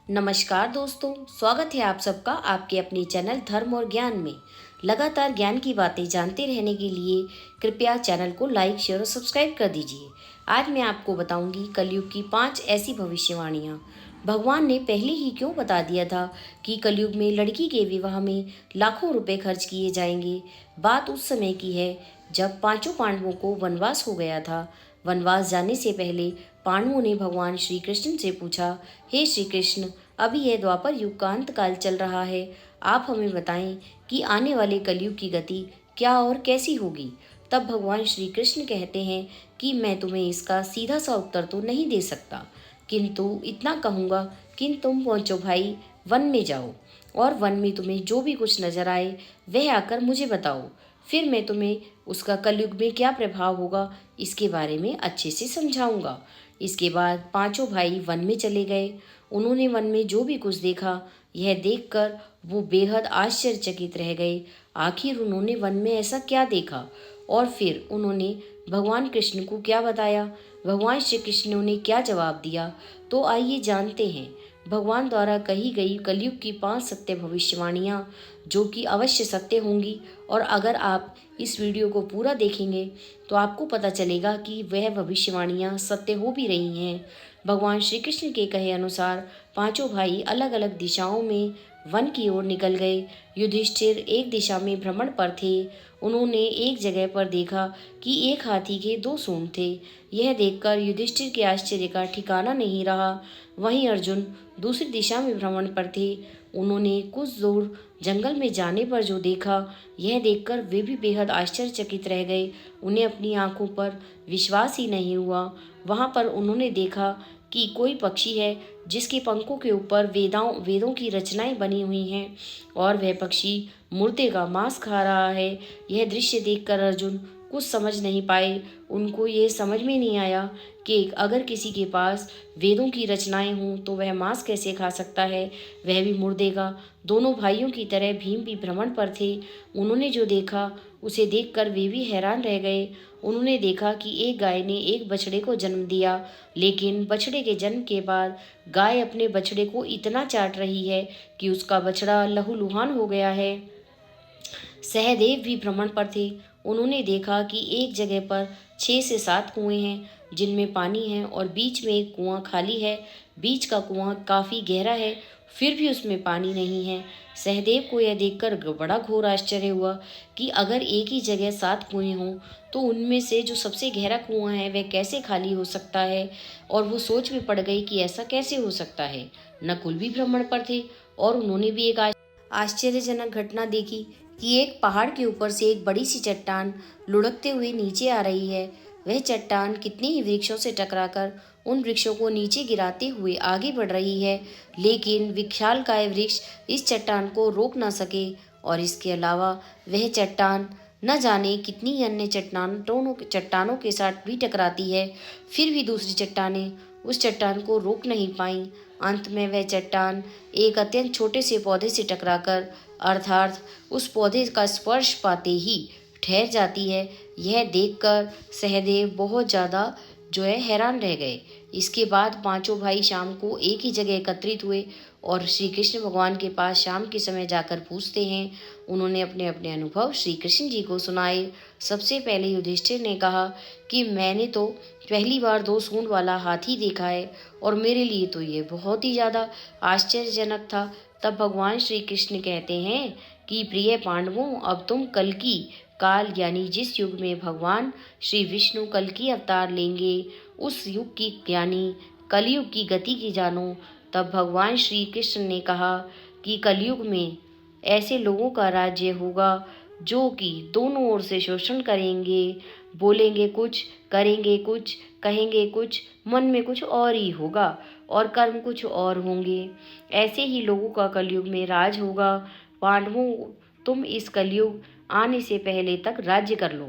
नमस्कार दोस्तों, स्वागत है आप सबका आपके अपने चैनल धर्म और ज्ञान में। लगातार ज्ञान की बातें जानते रहने के लिए कृपया चैनल को लाइक, शेयर और सब्सक्राइब कर दीजिए। आज मैं आपको बताऊंगी कलयुग की 5 ऐसी भविष्यवाणियां। भगवान ने पहले ही क्यों बता दिया था कि कलयुग में लड़की के विवाह में लाखों रुपए खर्च किए जाएंगे। बात उस समय की है जब पांचों पांडवों को वनवास हो गया था। वनवास जाने से पहले पांडवों ने भगवान श्री कृष्ण से पूछा, हे श्री कृष्ण, अभी यह द्वापर युग का अंत काल चल रहा है। आप हमें बताएं कि आने वाले कलयुग की गति क्या और कैसी होगी। तब भगवान श्री कृष्ण कहते हैं कि मैं तुम्हें इसका सीधा सा उत्तर तो नहीं दे सकता, किंतु इतना कहूँगा कि तुम पहुँचो भाई, वन में जाओ और वन में तुम्हें जो भी कुछ नजर आए वह आकर मुझे बताओ। फिर मैं तुम्हें उसका कलयुग में क्या प्रभाव होगा इसके बारे में अच्छे से समझाऊंगा। इसके बाद पांचों भाई वन में चले गए। उन्होंने वन में जो भी कुछ देखा, यह देखकर वो बेहद आश्चर्यचकित रह गए। आखिर उन्होंने वन में ऐसा क्या देखा और फिर उन्होंने भगवान कृष्ण को क्या बताया, भगवान श्री कृष्ण ने उन्हें क्या जवाब दिया। तो आइए जानते हैं भगवान द्वारा कही गई कलयुग की 5 सत्य भविष्यवाणियां, जो कि अवश्य सत्य होंगी। और अगर आप इस वीडियो को पूरा देखेंगे तो आपको पता चलेगा कि वह भविष्यवाणियां सत्य हो भी रही हैं। भगवान श्री कृष्ण के कहे अनुसार पांचों भाई अलग अलग दिशाओं में वन की ओर निकल गए। युधिष्ठिर एक दिशा में भ्रमण पर थे। उन्होंने एक जगह पर देखा कि एक हाथी के 2 सूंड थे। यह देखकर युधिष्ठिर के आश्चर्य का ठिकाना नहीं रहा। वहीं अर्जुन दूसरी दिशा में भ्रमण पर थे। उन्होंने कुछ दूर जंगल में जाने पर जो देखा, यह देखकर वे भी बेहद आश्चर्यचकित रह गए। उन्हें अपनी आंखों पर विश्वास ही नहीं हुआ। वहां पर उन्होंने देखा कि कोई पक्षी है जिसके पंखों के ऊपर वेदों की रचनाएं बनी हुई हैं और वह पक्षी मुर्दे का मांस खा रहा है। यह दृश्य देखकर अर्जुन कुछ समझ नहीं पाए। उनको ये समझ में नहीं आया कि अगर किसी के पास वेदों की रचनाएं हों तो वह मांस कैसे खा सकता है, वह भी मुर्दे का। दोनों भाइयों की तरह भीम भी भ्रमण पर थे। उन्होंने जो देखा उसे देखकर वे भी हैरान रह गए। उन्होंने देखा कि एक गाय ने एक बछड़े को जन्म दिया, लेकिन बछड़े के जन्म के बाद गाय अपने बछड़े को इतना चाट रही है कि उसका बछड़ा लहूलुहान हो गया है। सहदेव भी भ्रमण पर थे। उन्होंने देखा कि एक जगह पर 6 से 7 कुएं हैं जिनमें पानी है और बीच में एक कुआं खाली है। बीच का कुआं काफी गहरा है, फिर भी उसमें पानी नहीं है। सहदेव को यह देखकर बड़ा घोर आश्चर्य हुआ कि अगर एक ही जगह 7 कुएं हों तो उनमें से जो सबसे गहरा कुआं है वह कैसे खाली हो सकता है। और वो सोच में पड़ गई कि ऐसा कैसे हो सकता है। नकुल भी भ्रमण पर थे और उन्होंने भी एक आश्चर्यजनक घटना देखी कि एक पहाड़ के ऊपर से एक बड़ी सी चट्टान लुढ़कते हुए नीचे आ रही है। वह चट्टान कितने ही वृक्षों से टकराकर उन वृक्षों को नीचे गिराते हुए आगे बढ़ रही है, लेकिन विशालकाय वृक्ष इस चट्टान को रोक ना सके। और इसके अलावा वह चट्टान न जाने कितनी अन्य चट्टानों के साथ भी टकराती है, फिर भी दूसरी चट्टानें उस चट्टान को रोक नहीं पाईं। अंत में वह चट्टान एक अत्यंत छोटे से पौधे से टकराकर, अर्थात उस पौधे का स्पर्श पाते ही ठहर जाती है। यह देखकर सहदेव बहुत ज़्यादा हैरान रह गए। इसके बाद पांचों भाई शाम को एक ही जगह एकत्रित हुए और श्री कृष्ण भगवान के पास शाम के समय जाकर पूछते हैं। उन्होंने अपने अपने अनुभव श्री कृष्ण जी को सुनाए। सबसे पहले युधिष्ठिर ने कहा कि मैंने तो पहली बार 2 सूंड वाला हाथी देखा है और मेरे लिए तो ये बहुत ही ज़्यादा आश्चर्यजनक था। तब भगवान श्री कृष्ण कहते हैं कि प्रिय पांडवों, अब तुम कल की काल यानी जिस युग में भगवान श्री विष्णु कल की अवतार लेंगे, उस युग की यानी कलयुग की गति की जानो। तब भगवान श्री कृष्ण ने कहा कि कलयुग में ऐसे लोगों का राज्य होगा जो कि दोनों ओर से शोषण करेंगे, बोलेंगे कुछ, करेंगे कुछ, कहेंगे कुछ, मन में कुछ और ही होगा और कर्म कुछ और होंगे। ऐसे ही लोगों का कलयुग में राज होगा। पांडवों, तुम इस कलयुग आने से पहले तक राज्य कर लो।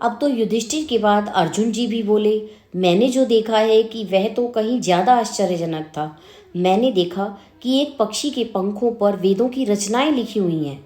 अब तो युधिष्ठिर के बाद अर्जुन जी भी बोले, मैंने जो देखा है कि वह तो कहीं ज्यादा आश्चर्यजनक था। मैंने देखा कि एक पक्षी के पंखों पर वेदों की रचनाएं लिखी हुई हैं,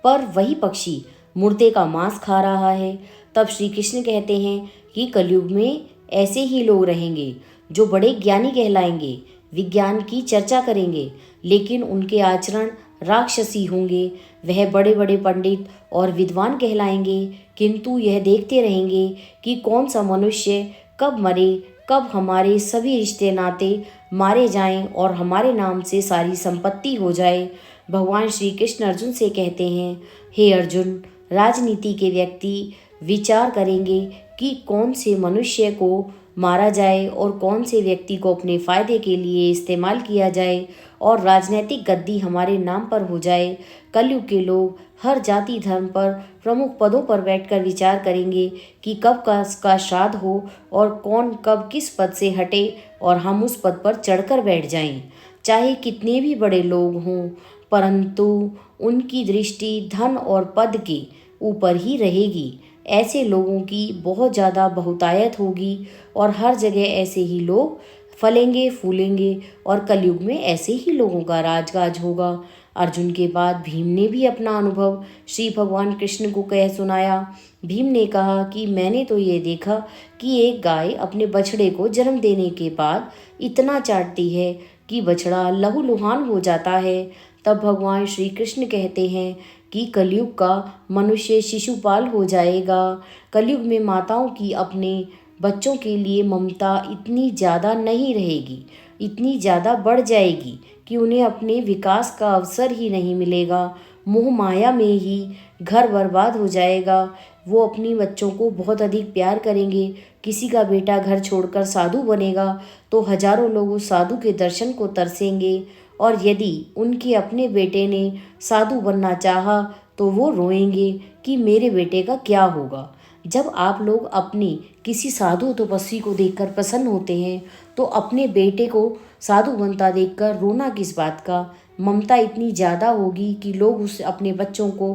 पर वही पक्षी मुर्दे का मांस खा रहा है। तब श्री कृष्ण कहते हैं कि कलयुग में ऐसे ही लोग रहेंगे जो बड़े ज्ञानी कहलाएंगे, विज्ञान की चर्चा करेंगे, लेकिन उनके आचरण राक्षसी होंगे। वह बड़े बड़े पंडित और विद्वान कहलाएंगे, किंतु यह देखते रहेंगे कि कौन सा मनुष्य कब मरे, कब हमारे सभी रिश्ते नाते मारे जाएं और हमारे नाम से सारी संपत्ति हो जाए। भगवान श्री कृष्ण अर्जुन से कहते हैं, हे अर्जुन, राजनीति के व्यक्ति विचार करेंगे कि कौन से मनुष्य को मारा जाए और कौन से व्यक्ति को अपने फायदे के लिए इस्तेमाल किया जाए और राजनीतिक गद्दी हमारे नाम पर हो जाए। कलयुग के लोग हर जाति धर्म पर प्रमुख पदों पर बैठकर विचार करेंगे कि कब का श्राद्ध हो और कौन कब किस पद से हटे और हम उस पद पर चढ़कर बैठ जाएं। चाहे कितने भी बड़े लोग हों, परंतु उनकी दृष्टि धन और पद के ऊपर ही रहेगी। ऐसे लोगों की बहुत ज़्यादा बहुतायत होगी और हर जगह ऐसे ही लोग फलेंगे फूलेंगे और कलयुग में ऐसे ही लोगों का राजकाज होगा। अर्जुन के बाद भीम ने भी अपना अनुभव श्री भगवान कृष्ण को कह सुनाया। भीम ने कहा कि मैंने तो ये देखा कि एक गाय अपने बछड़े को जन्म देने के बाद इतना चाटती है कि बछड़ा लहूलुहान हो जाता है। तब भगवान श्री कृष्ण कहते हैं कि कलयुग का मनुष्य शिशुपाल हो जाएगा। कलयुग में माताओं की अपने बच्चों के लिए ममता इतनी ज़्यादा नहीं रहेगी, इतनी ज़्यादा बढ़ जाएगी कि उन्हें अपने विकास का अवसर ही नहीं मिलेगा। मोह माया में ही घर बर्बाद हो जाएगा। वो अपनी बच्चों को बहुत अधिक प्यार करेंगे। किसी का बेटा घर छोड़कर साधु बनेगा तो हजारों लोग उस साधु के दर्शन को तरसेंगे, और यदि उनके अपने बेटे ने साधु बनना चाहा तो वो रोएंगे कि मेरे बेटे का क्या होगा। जब आप लोग अपनी किसी साधु तपस्वी को देखकर प्रसन्न होते हैं तो अपने बेटे को साधु बनता देखकर रोना किस बात का। ममता इतनी ज़्यादा होगी कि लोग उस अपने बच्चों को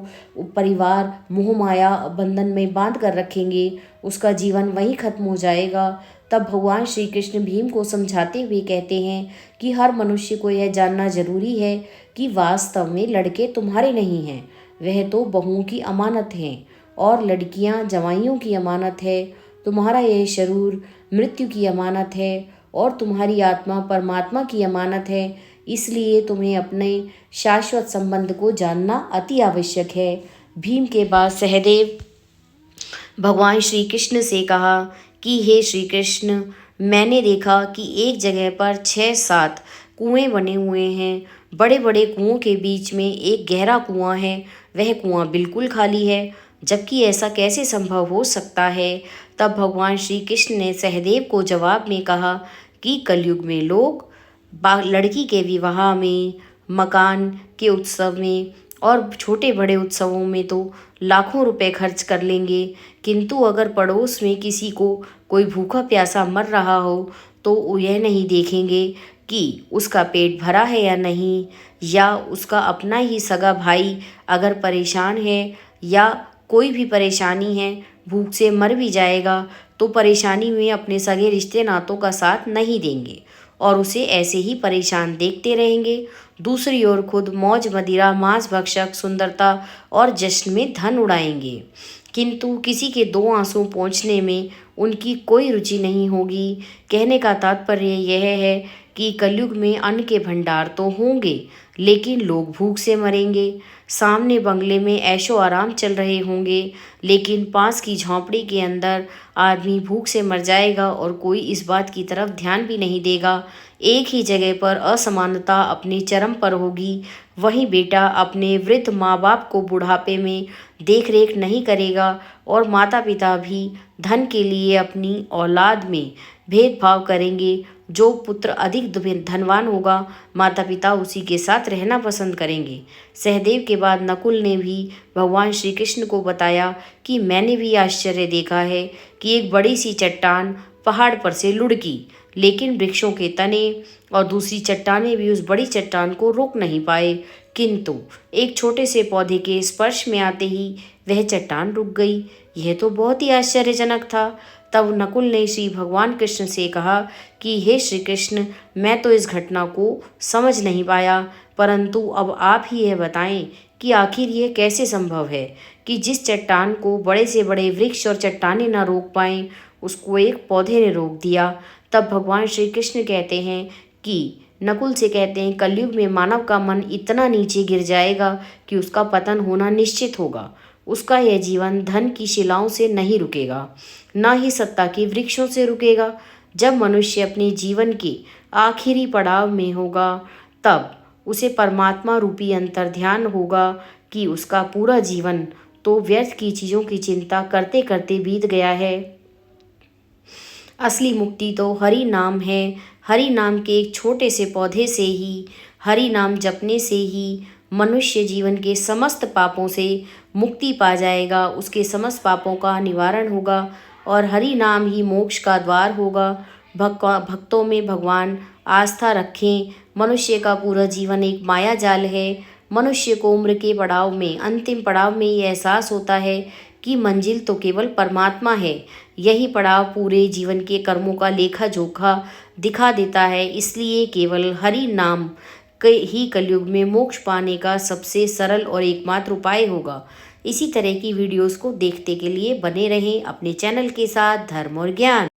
परिवार मोह माया बंधन में बांध कर रखेंगे, उसका जीवन वहीं खत्म हो जाएगा। तब भगवान श्री कृष्ण भीम को समझाते हुए कहते हैं कि हर मनुष्य को यह जानना जरूरी है कि वास्तव में लड़के तुम्हारे नहीं हैं, वह तो बहुओं की अमानत हैं और लड़कियां जवाइयों की अमानत है। तुम्हारा यह शरीर मृत्यु की अमानत है और तुम्हारी आत्मा परमात्मा की अमानत है। इसलिए तुम्हें अपने शाश्वत संबंध को जानना अति आवश्यक है। भीम के बाद सहदेव भगवान श्री कृष्ण से कहा कि हे श्री कृष्ण, मैंने देखा कि एक जगह पर 6-7 कुएं बने हुए हैं। बड़े बड़े कुओं के बीच में एक गहरा कुआं है। वह कुआं बिल्कुल खाली है, जबकि ऐसा कैसे संभव हो सकता है। तब भगवान श्री कृष्ण ने सहदेव को जवाब में कहा कि कलयुग में लोग लड़की के विवाह में, मकान के उत्सव में और छोटे बड़े उत्सवों में तो लाखों रुपए खर्च कर लेंगे, किंतु अगर पड़ोस में किसी को कोई भूखा प्यासा मर रहा हो तो वो यह नहीं देखेंगे कि उसका पेट भरा है या नहीं, या उसका अपना ही सगा भाई अगर परेशान है या कोई भी परेशानी है, भूख से मर भी जाएगा तो परेशानी में अपने सगे रिश्ते नातों का साथ नहीं देंगे और उसे ऐसे ही परेशान देखते रहेंगे। दूसरी ओर खुद मौज मदिरा, मांस भक्षक, सुंदरता और जश्न में धन उड़ाएंगे, किंतु किसी के 2 आंसू पहुँचने में उनकी कोई रुचि नहीं होगी। कहने का तात्पर्य यह है कि कलयुग में अन्न के भंडार तो होंगे, लेकिन लोग भूख से मरेंगे। सामने बंगले में ऐशो आराम चल रहे होंगे, लेकिन पास की झोंपड़ी के अंदर आदमी भूख से मर जाएगा और कोई इस बात की तरफ ध्यान भी नहीं देगा। एक ही जगह पर असमानता अपने चरम पर होगी। वहीं बेटा अपने वृद्ध माँ बाप को बुढ़ापे में देख रेख नहीं करेगा और माता पिता भी धन के लिए अपनी औलाद में भेदभाव करेंगे। जो पुत्र अधिक धनवान होगा, माता पिता उसी के साथ रहना पसंद करेंगे। सहदेव के बाद नकुल ने भी भगवान श्री कृष्ण को बताया कि मैंने भी आश्चर्य देखा है कि एक बड़ी सी चट्टान पहाड़ पर से लुढ़की, लेकिन वृक्षों के तने और दूसरी चट्टानें भी उस बड़ी चट्टान को रोक नहीं पाए, किंतु एक छोटे से पौधे के स्पर्श में आते ही वह चट्टान रुक गई। यह तो बहुत ही आश्चर्यजनक था। तब नकुल ने श्री भगवान कृष्ण से कहा कि हे श्री कृष्ण, मैं तो इस घटना को समझ नहीं पाया, परंतु अब आप ही यह बताएं कि आखिर ये कैसे संभव है कि जिस चट्टान को बड़े से बड़े वृक्ष और चट्टानें न रोक पाएं, उसको एक पौधे ने रोक दिया। तब भगवान श्री कृष्ण कहते हैं कि नकुल से कहते हैं, कलयुग में मानव का मन इतना नीचे गिर जाएगा कि उसका पतन होना निश्चित होगा। उसका यह जीवन धन की शिलाओं से नहीं रुकेगा, न ही सत्ता के वृक्षों से रुकेगा। जब मनुष्य अपने जीवन के आखिरी पड़ाव में होगा, तब उसे परमात्मा रूपी अंतर्ध्यान होगा कि उसका पूरा जीवन तो व्यर्थ की चीज़ों की चिंता करते करते बीत गया है। असली मुक्ति तो हरि नाम है। हरि नाम के एक छोटे से पौधे से ही, हरि नाम जपने से ही मनुष्य जीवन के समस्त पापों से मुक्ति पा जाएगा, उसके समस्त पापों का निवारण होगा और हरि नाम ही मोक्ष का द्वार होगा। भक्तों में भगवान आस्था रखें। मनुष्य का पूरा जीवन एक माया जाल है। मनुष्य को उम्र के पड़ाव में, अंतिम पड़ाव में ये एहसास होता है कि मंजिल तो केवल परमात्मा है। यही पड़ाव पूरे जीवन के कर्मों का लेखा जोखा दिखा देता है। इसलिए केवल हरि नाम ही कलयुग में मोक्ष पाने का सबसे सरल और एकमात्र उपाय होगा। इसी तरह की वीडियोस को देखने के लिए बने रहें अपने चैनल के साथ धर्म और ज्ञान।